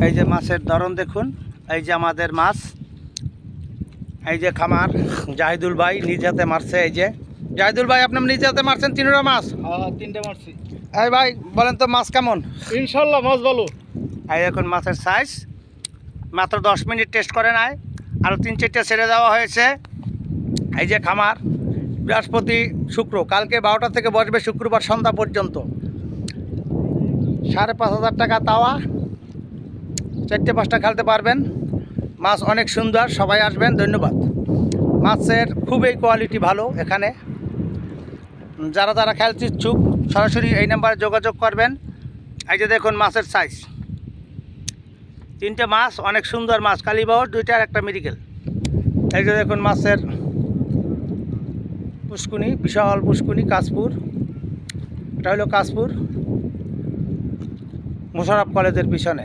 এই যে মাছের ধরন দেখুন, এই যে আমাদের মাছ, এই যে খামার জাহিদুল ভাই নিজ হাতে মারছে। এই যে জাহিদুল ভাই, আপনার নিজ হাতে মারছেন তিনটা মাছ? হ্যাঁ, 3টে মারছি। এই ভাই বলেন তো মাছ কেমন? ইনশাল্লাহ মাছ ভালো। এই এখন মাছের সাইজ মাত্র 10 মিনিট টেস্ট করে নাই, আরও 3-4টে ছেড়ে দেওয়া হয়েছে। এই যে খামার বৃহস্পতি শুক্র, কালকে 12টা থেকে বসবে শুক্রবার সন্ধ্যা পর্যন্ত। 5,500 টাকা তাওয়া, 4টে-5টা খেলতে পারবেন। মাছ অনেক সুন্দর, সবাই আসবেন। ধন্যবাদ। মাছের খুবই কোয়ালিটি ভালো এখানে। যারা যারা খেলতে ইচ্ছুক সরাসরি এই নাম্বারে যোগাযোগ করবেন। এই যে দেখুন মাছের সাইজ, 3টে মাছ, অনেক সুন্দর মাছ, কালীবাউর 2টা আর একটা মেডিকেল। এই যে দেখুন মাছের পুষ্কুনি, বিশাল পুষ্কুনি, কাশপুর। এটা হলো কাশপুর মোশাররফ কলেজের পিছনে।